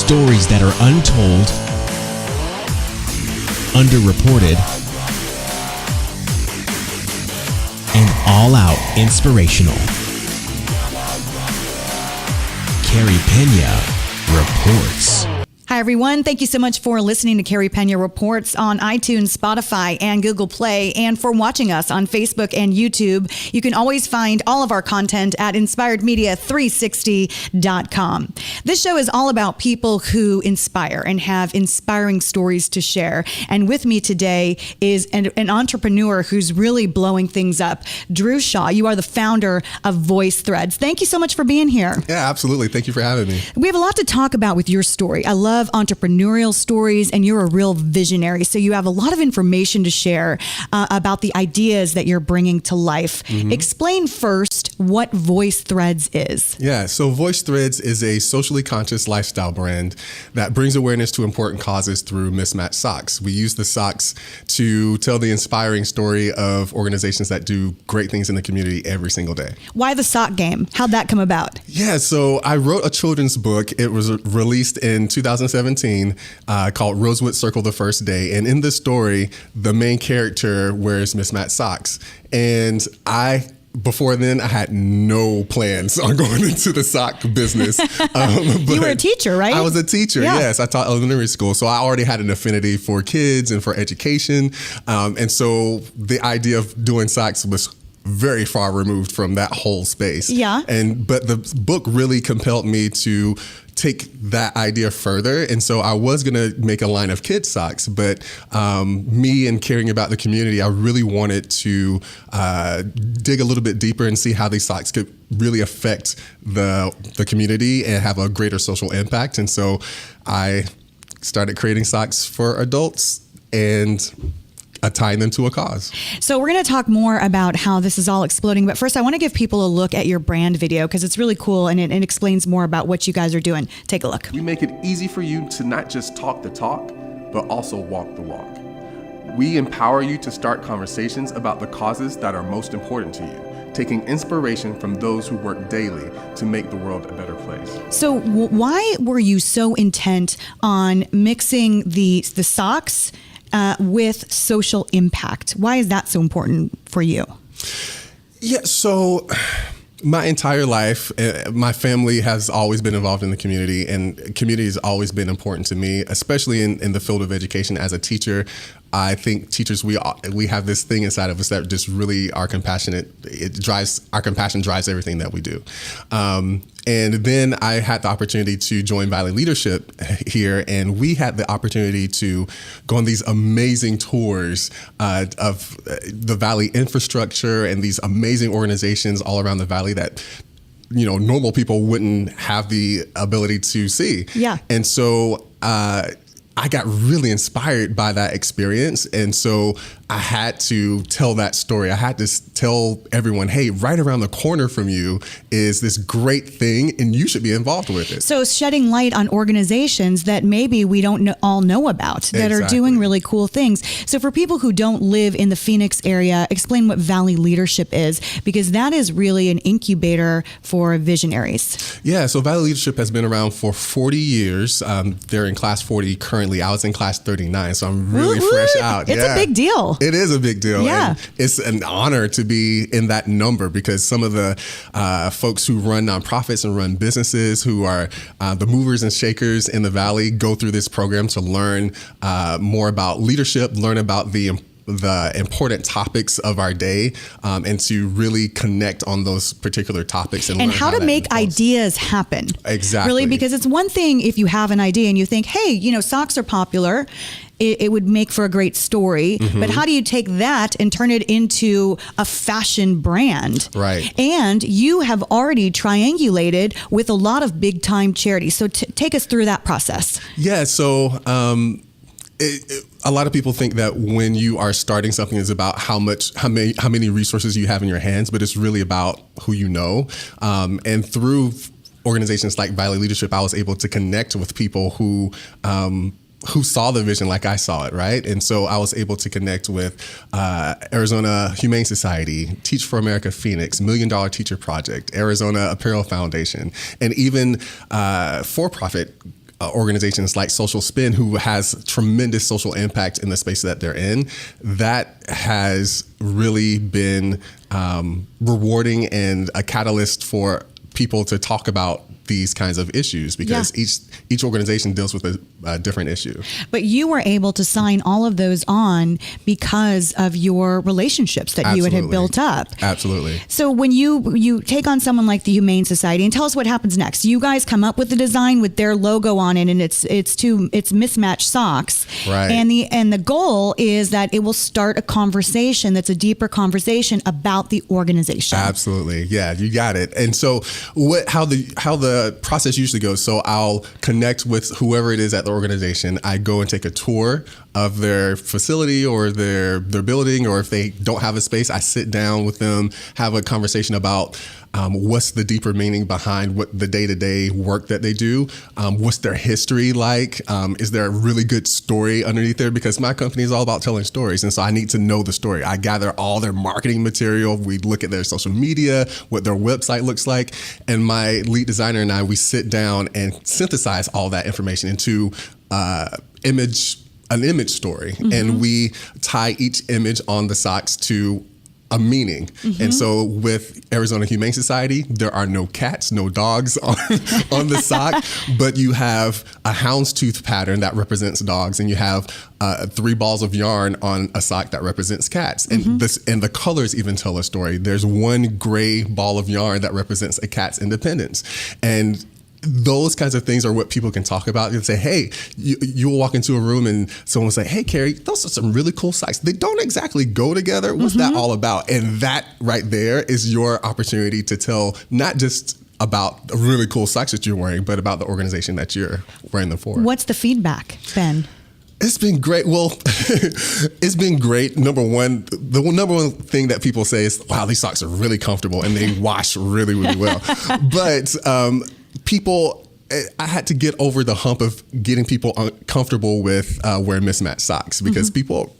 Stories that are untold, underreported, and all-out inspirational. Carey Pena reports. Hi, everyone. Thank you so much for listening to Carey Pena Reports on iTunes, Spotify, and Google Play, and for watching us on Facebook and YouTube. You can always find all of our content at inspiredmedia360.com. This show is all about people who inspire and have inspiring stories to share. And with me today is an entrepreneur who's really blowing things up. Drew Shaw, you are the founder of Voyce Threads. Thank you so much for being here. Yeah, absolutely. Thank you for having me. We have a lot to talk about with your story. I love entrepreneurial stories, and you're a real visionary. So you have a lot of information to share about the ideas that you're bringing to life. Mm-hmm. Explain first what Voyce Threads is. Yeah, so Voyce Threads is a socially conscious lifestyle brand that brings awareness to important causes through mismatched socks. We use the socks to tell the inspiring story of organizations that do great things in the community every single day. Why the sock game? How'd that come about? Yeah, so I wrote a children's book. It was released in 2017 called Rosewood Circle the First Day. And in this story, the main character wears mismatched socks. And before then, I had no plans on going into the sock business. You were a teacher, right? I was a teacher, yeah. Yes. I taught elementary school. So I already had an affinity for kids and for education. And so the idea of doing socks was very far removed from that whole space. Yeah. But the book really compelled me to take that idea further. And so I was going to make a line of kids socks, but me and caring about the community, I really wanted to dig a little bit deeper and see how these socks could really affect the community and have a greater social impact. And so I started creating socks for adults and tying them to a cause. So we're going to talk more about how this is all exploding. But first, I want to give people a look at your brand video because it's really cool and it explains more about what you guys are doing. Take a look. We make it easy for you to not just talk the talk, but also walk the walk. We empower you to start conversations about the causes that are most important to you, taking inspiration from those who work daily to make the world a better place. So why were you so intent on mixing the socks with social impact? Why is that so important for you? Yeah, so my entire life, my family has always been involved in the community, and community has always been important to me, especially in the field of education. As a teacher, I think teachers, we have this thing inside of us that just really are compassionate. Our compassion drives everything that we do. And then I had the opportunity to join Valley Leadership here, and we had the opportunity to go on these amazing tours of the Valley infrastructure and these amazing organizations all around the Valley that normal people wouldn't have the ability to see. Yeah. And so I got really inspired by that experience. And so I had to tell that story. I had to tell everyone, hey, right around the corner from you is this great thing, and you should be involved with it. So shedding light on organizations that maybe we don't all know about that are doing really cool things. So for people who don't live in the Phoenix area, explain what Valley Leadership is, because that is really an incubator for visionaries. Yeah, so Valley Leadership has been around for 40 years. They're in class 40 currently. I was in class 39, so I'm really fresh out. It's a big deal. It is a big deal. Yeah. And it's an honor to be in that number because some of the folks who run nonprofits and run businesses who are the movers and shakers in the Valley go through this program to learn more about leadership, learn about the important topics of our day, and to really connect on those particular topics and how to make ideas happen. Exactly. Really, because it's one thing if you have an idea and you think, hey, socks are popular. It would make for a great story. Mm-hmm. But how do you take that and turn it into a fashion brand? Right. And you have already triangulated with a lot of big time charities. So take us through that process. Yeah. So a lot of people think that when you are starting something, it's about how many resources you have in your hands, but it's really about who you know. And through organizations like Valley Leadership, I was able to connect with people who saw the vision like I saw it, right? And so I was able to connect with Arizona Humane Society, Teach for America Phoenix, $1 Million Teacher Project, Arizona Apparel Foundation, and even for-profit organizations like Social Spin, who has tremendous social impact in the space that they're in, that has really been rewarding and a catalyst for people to talk about these kinds of issues, because each organization deals with a different issue. But you were able to sign all of those on because of your relationships that you had built up. Absolutely. So when you take on someone like the Humane Society, and tell us what happens next. You guys come up with the design with their logo on it, and it's mismatched socks. Right. And the goal is that it will start a conversation that's a deeper conversation about the organization. Absolutely. Yeah, you got it. And so how the process usually goes, so I'll connect with whoever it is at the organization. I go and take a tour of their facility or their building, or if they don't have a space, I sit down with them, have a conversation about what's the deeper meaning behind what the day-to-day work that they do. What's their history like? Is there a really good story underneath there? Because my company is all about telling stories. And so I need to know the story. I gather all their marketing material. We look at their social media, what their website looks like. And my lead designer and I, we sit down and synthesize all that information into an image story. Mm-hmm. And we tie each image on the socks to a meaning. Mm-hmm. And so with Arizona Humane Society, there are no cats, no dogs on the sock, but you have a houndstooth pattern that represents dogs, and you have 3 balls of yarn on a sock that represents cats. And and the colors even tell a story. There's one gray ball of yarn that represents a cat's independence. And those kinds of things are what people can talk about and say, hey, you'll walk into a room and someone will say, hey, Carey, those are some really cool socks. They don't exactly go together. What's that all about? And that right there is your opportunity to tell not just about the really cool socks that you're wearing, but about the organization that you're wearing them for. What's the feedback, Ben? It's been great. Well, it's been great. The number one thing that people say is, wow, these socks are really comfortable and they wash really, really well. But I had to get over the hump of getting people comfortable with wearing mismatched socks, because people,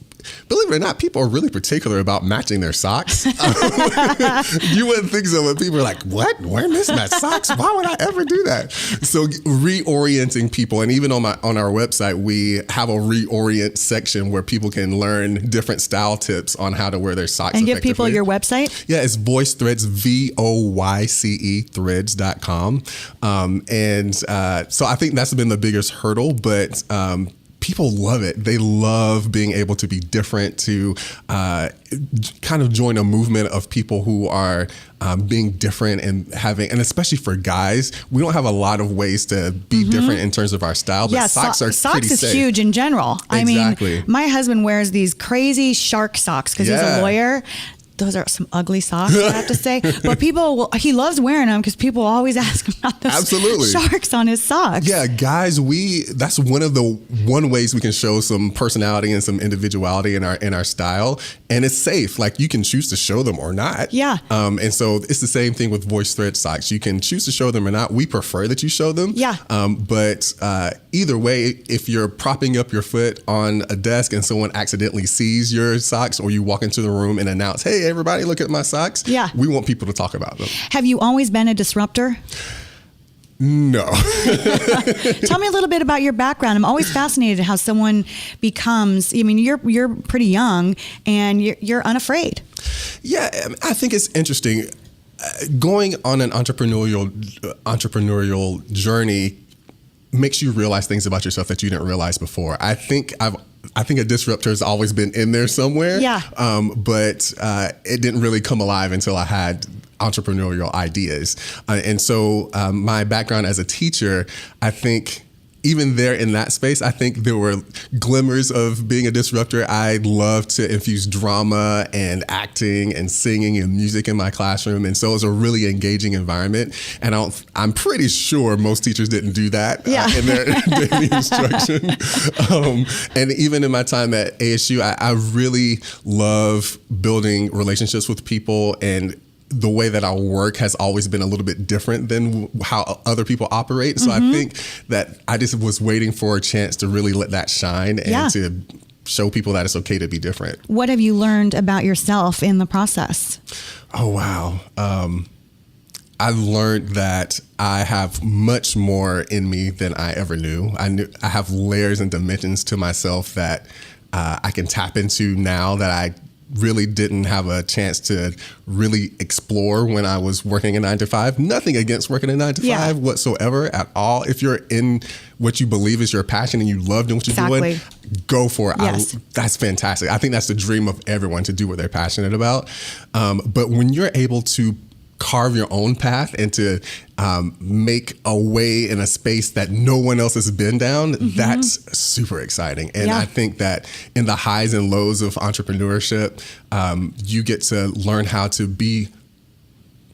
believe it or not, people are really particular about matching their socks. You wouldn't think so, but people are like, what? Wear mismatched socks? Why would I ever do that? So reorienting people, and even on our website, we have a reorient section where people can learn different style tips on how to wear their socks and effectively. give people your website? Yeah, it's Voyce Threads, VOYCE threads.com. So I think that's been the biggest hurdle, but people love it. They love being able to be different, to kind of join a movement of people who are being different and especially for guys, we don't have a lot of ways to be different in terms of our style, but socks are pretty safe. Socks is huge in general. Exactly. I mean, my husband wears these crazy shark socks because he's a lawyer. Those are some ugly socks, I have to say. But he loves wearing them because people always ask him about those sharks on his socks. Yeah, guys, that's one ways we can show some personality and some individuality in our style. And it's safe. Like, you can choose to show them or not. Yeah. And so it's the same thing with Voyce Threads socks. You can choose to show them or not. We prefer that you show them. Yeah. But either way, if you're propping up your foot on a desk and someone accidentally sees your socks, or you walk into the room and announce, hey, everybody, look at my socks. Yeah. We want people to talk about them. Have you always been a disruptor? No. Tell me a little bit about your background. I'm always fascinated how someone becomes, I mean, you're pretty young and you're unafraid. Yeah, I think it's interesting. Going on an entrepreneurial journey makes you realize things about yourself that you didn't realize before. I think a disruptor has always been in there somewhere. Yeah. But it didn't really come alive until I had entrepreneurial ideas. And so my background as a teacher, I think even there in that space, I think there were glimmers of being a disruptor. I love to infuse drama and acting and singing and music in my classroom. And so it was a really engaging environment. And I'm pretty sure most teachers didn't do that in their daily instruction. And even in my time at ASU, I really love building relationships with people, and the way that I work has always been a little bit different than how other people operate. So I think that I just was waiting for a chance to really let that shine and to show people that it's okay to be different. What have you learned about yourself in the process? Oh, wow. I learned that I have much more in me than I ever knew. I have layers and dimensions to myself that I can tap into now that I really didn't have a chance to really explore when I was working a 9 to 5. Nothing against working a 9 to 5 whatsoever at all. If you're in what you believe is your passion and you love doing what you're doing, go for it. Yes. That's fantastic. I think that's the dream of everyone, to do what they're passionate about. But when you're able to carve your own path and to make a way in a space that no one else has been down, that's super exciting. And I think that in the highs and lows of entrepreneurship, you get to learn how to be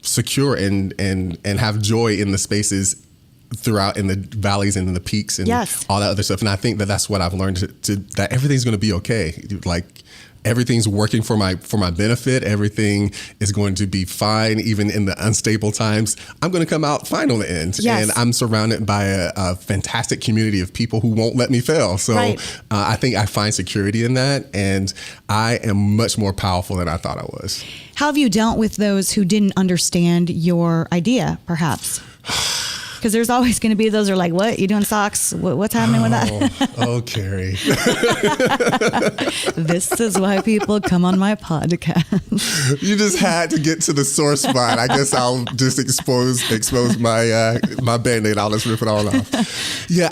secure and have joy in the spaces throughout, in the valleys and in the peaks and all that other stuff. And I think that that's what I've learned, that everything's going to be okay. Like, everything's working for my benefit. Everything is going to be fine, even in the unstable times. I'm going to come out fine on the end. Yes. And I'm surrounded by a fantastic community of people who won't let me fail. So I think I find security in that, and I am much more powerful than I thought I was. How have you dealt with those who didn't understand your idea, perhaps? Because there's always going to be those who are like, what, you doing socks? What's happening with that? Oh, Carey. This is why people come on my podcast. You just had to get to the sore spot. I guess I'll just expose my my Band-Aid. I'll just rip it all off. Yeah,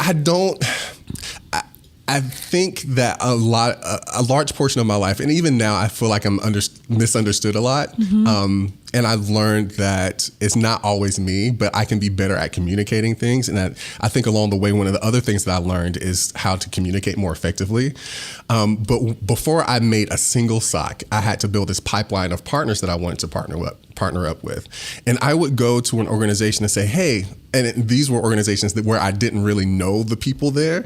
I think that a large portion of my life, and even now, I feel like I'm misunderstood a lot. And I've learned that it's not always me, but I can be better at communicating things. And I think along the way, one of the other things that I learned is how to communicate more effectively. But before I made a single sock, I had to build this pipeline of partners that I wanted to partner up with. And I would go to an organization and say, hey, and these were organizations where I didn't really know the people there.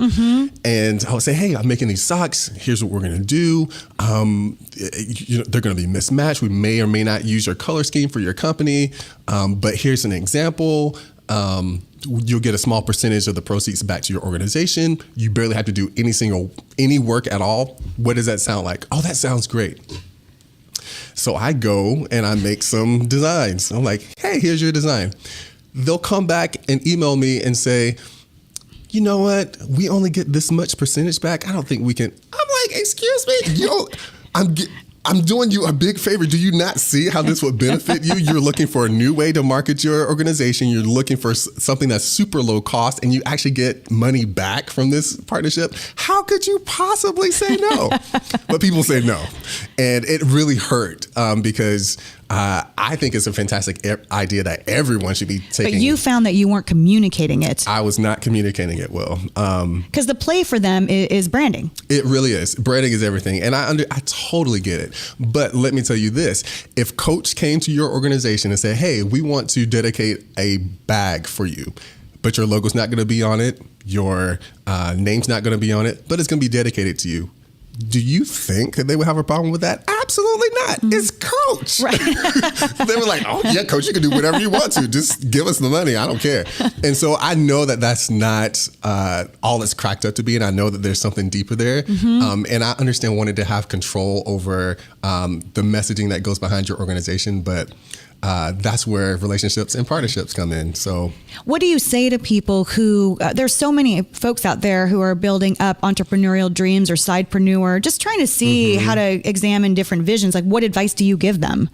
And I would say, hey, I'm making these socks. Here's what we're going to do. They're going to be mismatched. We may or may not use your color scheme for your company. But here's an example. You'll get a small percentage of the proceeds back to your organization. You barely have to do any work at all. What does that sound like? Oh, that sounds great. So I go and I make some designs. I'm like, hey, here's your design. They'll come back and email me and say, you know what? We only get this much percentage back. I don't think we can. I'm like, excuse me? I'm doing you a big favor. Do you not see how this would benefit you? You're looking for a new way to market your organization. You're looking for something that's super low cost, and you actually get money back from this partnership. How could you possibly say no? But people say no. And it really hurt because I think it's a fantastic idea that everyone should be taking. But you found that you weren't communicating it. I was not communicating it well. Because the play for them is branding. It really is. Branding is everything. And I totally get it. But let me tell you this. If Coach came to your organization and said, hey, we want to dedicate a bag for you, but your logo's not going to be on it, your name's not going to be on it, but it's going to be dedicated to you, do you think that they would have a problem with that? Absolutely not. It's Coach. Right. They were like, oh, yeah, Coach, you can do whatever you want to. Just give us the money. I don't care. And so I know that that's not all it's cracked up to be. And I know that there's something deeper there. And I understand wanting to have control over the messaging that goes behind your organization. But that's where relationships and partnerships come in. So what do you say to people who, there's so many folks out there who are building up entrepreneurial dreams or sidepreneur, just trying to see how to examine different visions. Like, what advice do you give them?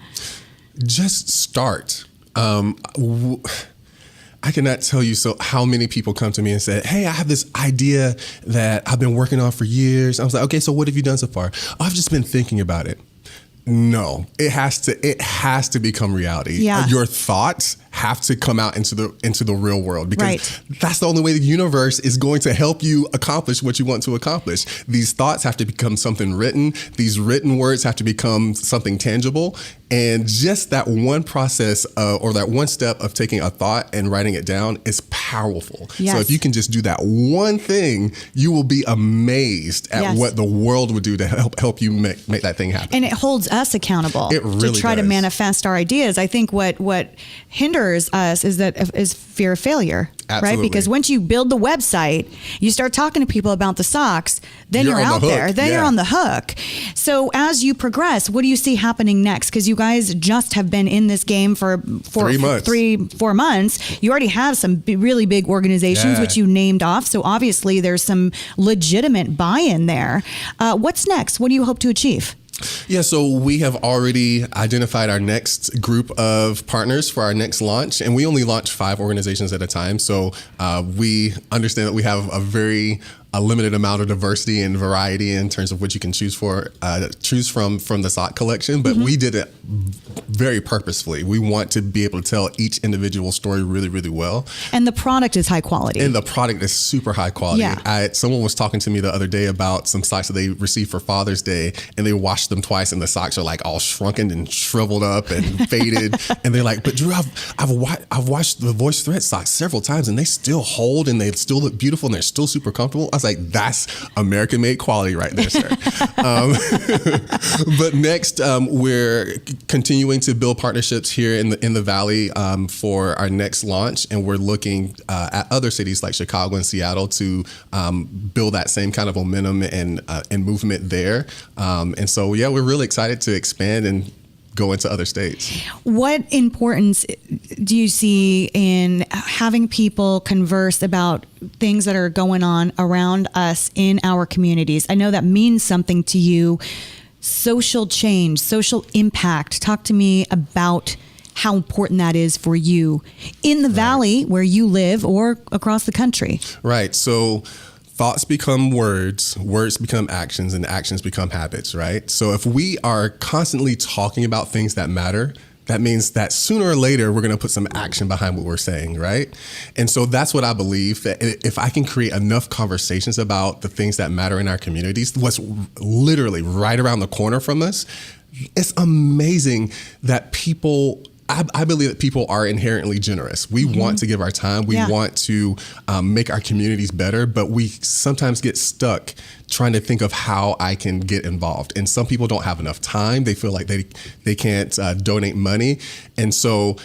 Just start. I cannot tell you how many people come to me and say, hey, I have this idea that I've been working on for years. I was like, okay, so what have you done so far? Oh, I've just been thinking about it. No, it has to become reality. Yeah. Your thoughts have to come out into the real world, because that's the only way the universe is going to help you accomplish what you want to accomplish. These thoughts have to become something written. These written words have to become something tangible. And just that one process or that one step of taking a thought and writing it down is powerful. Yes. So if you can just do that one thing, you will be amazed at what the world would do to help you make that thing happen. And it holds us accountable It really to try to does. manifest our ideas. I think what hinders scares us is fear of failure. Absolutely. Right? Because once you build the website, you start talking to people about the socks, then you're on out the hook. there. Then you're Yeah. on the hook. So as you progress, what do you see happening next? Because you guys just have been in this game for 3 months. 3-4 months. You already have some really big organizations, Yeah. which you named off. So obviously there's some legitimate buy-in there. What's next? What do you hope to achieve? Yeah, so we have already identified our next group of partners for our next launch, and we only launch 5 organizations at a time. So we understand that we have a limited amount of diversity and variety in terms of what you can choose from the sock collection, but we did it very purposefully. We want to be able to tell each individual story really, really well. And the product is high quality. And the product is super high quality. Yeah. Someone was talking to me the other day about some socks that they received for Father's Day, and they washed them twice, and the socks are like all shrunken and shriveled up and faded. And they're like, "But Drew, I've washed the Voyce Threads socks several times, and they still hold, and they still look beautiful, and they're still super comfortable." I was like, "That's American-made quality right there, sir." But next, we're continuing to build partnerships here in the Valley for our next launch, and we're looking at other cities like Chicago and Seattle to build that same kind of momentum and movement there. And so, yeah, we're really excited to expand and go into other states. What importance do you see in having people converse about things that are going on around us in our communities? I know that means something to you. Social change, social impact. Talk to me about how important that is for you in the Valley where you live or across the country. Right. So thoughts become words, words become actions, and actions become habits, right? So if we are constantly talking about things that matter, that means that sooner or later, we're going to put some action behind what we're saying, right? And so that's what I believe, that if I can create enough conversations about the things that matter in our communities, what's literally right around the corner from us, it's amazing that I believe that people are inherently generous. We want to give our time. We want to make our communities better, but we sometimes get stuck trying to think of how I can get involved. And some people don't have enough time. They feel like they can't donate money. And so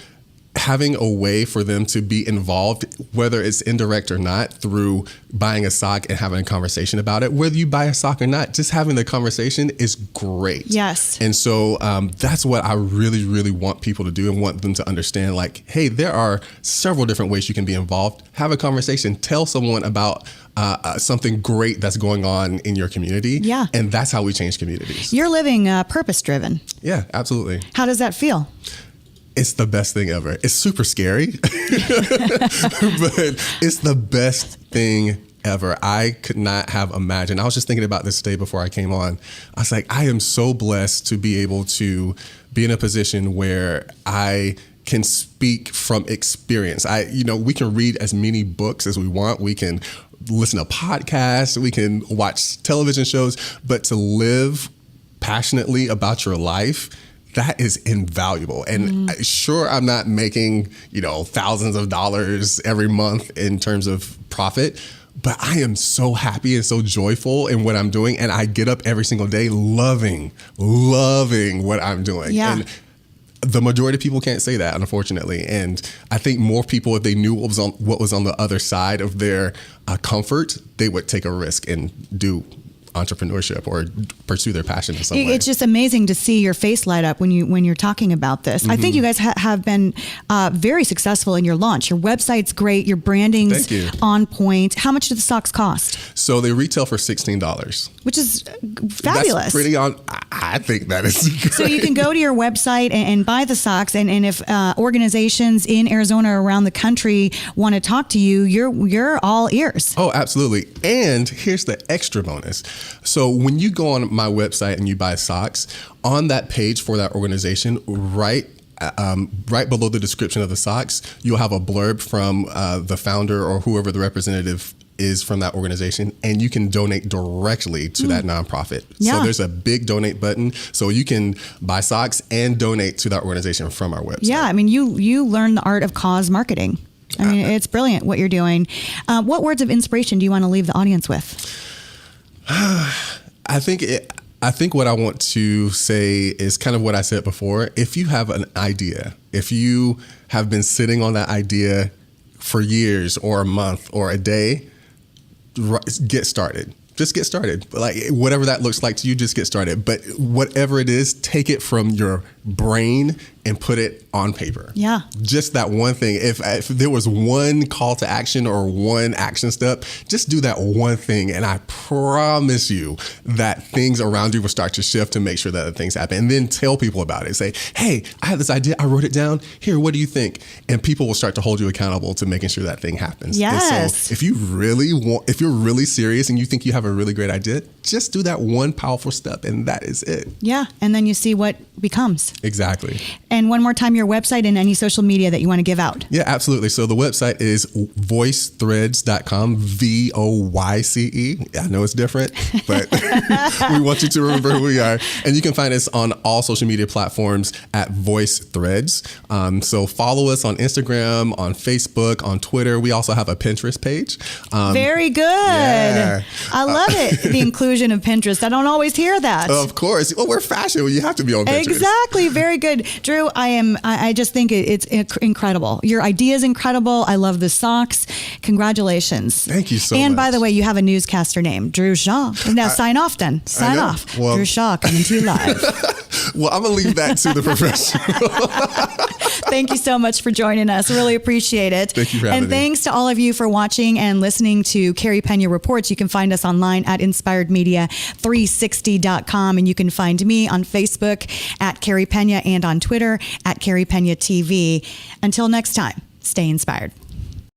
having a way for them to be involved, whether it's indirect or not, through buying a sock and having a conversation about it, whether you buy a sock or not, just having the conversation is great. Yes. And so that's what I really, really want people to do and want them to understand, like, hey, there are several different ways you can be involved. Have a conversation. Tell someone about something great that's going on in your community. Yeah. And that's how we change communities. You're living purpose-driven. Yeah, absolutely. How does that feel? It's the best thing ever. It's super scary, but it's the best thing ever. I could not have imagined. I was just thinking about this today before I came on. I was like, I am so blessed to be able to be in a position where I can speak from experience. We can read as many books as we want. We can listen to podcasts. We can watch television shows, but to live passionately about your life, that is invaluable. And sure, I'm not making, thousands of dollars every month in terms of profit, but I am so happy and so joyful in what I'm doing. And I get up every single day loving what I'm doing. Yeah. And the majority of people can't say that, unfortunately. And I think more people, if they knew what was on the other side of their comfort, they would take a risk and do entrepreneurship or pursue their passion in some way. It's just amazing to see your face light up when you're talking about this. I think you guys have been very successful in your launch. Your website's great. Your branding's on point. How much do the socks cost? So they retail for $16, which is fabulous. That's pretty on. I think that is great. So you can go to your website and buy the socks. And if organizations in Arizona or around the country want to talk to you, you're all ears. Oh, absolutely. And here's the extra bonus. So when you go on my website and you buy socks, on that page for that organization, right below the description of the socks, you'll have a blurb from the founder or whoever the representative is from that organization, and you can donate directly to that nonprofit. Yeah. So there's a big donate button, so you can buy socks and donate to that organization from our website. Yeah, I mean, you learn the art of cause marketing. I mean, it's brilliant what you're doing. What words of inspiration do you want to leave the audience with? I think what I want to say is kind of what I said before. If you have an idea, If you have been sitting on that idea for years or a month or a day, get started. Just get started. Like whatever that looks like to you, just get started. But whatever it is, take it from your brain and put it on paper. Yeah. Just that one thing. If there was one call to action or one action step, just do that one thing. And I promise you that things around you will start to shift to make sure that things happen. And then tell people about it. Say, hey, I have this idea. I wrote it down. Here, what do you think? And people will start to hold you accountable to making sure that thing happens. Yes. And so if you're really serious and you think you have a really great idea, just do that one powerful step and that is it. Yeah. And then you see what becomes. Exactly. And one more time, your website and any social media that you want to give out. Yeah, absolutely. So the website is voicethreads.com, VOYCE. I know it's different, but we want you to remember who we are. And you can find us on all social media platforms at Voice Threads. So follow us on Instagram, on Facebook, on Twitter. We also have a Pinterest page. Very good. Yeah. I love it. The inclusion of Pinterest. I don't always hear that. Of course. Well, we're fashion. You have to be on Pinterest. Exactly. Very good. Drew, I just think it's incredible. Your idea is incredible. I love the socks. Congratulations. Thank you so much. And by the way, you have a newscaster name, Drew Shaw. Now sign off then. Sign off. Well, Drew Shaw coming to you live. Well, I'm going to leave that to the professional. Thank you so much for joining us. Really appreciate it. Thank you for having me. And thanks to all of you for watching and listening to Carey Pena Reports. You can find us online at inspiredmedia360.com. And you can find me on Facebook at Carey Pena and on Twitter at Carey Pena TV. Until next time, stay inspired.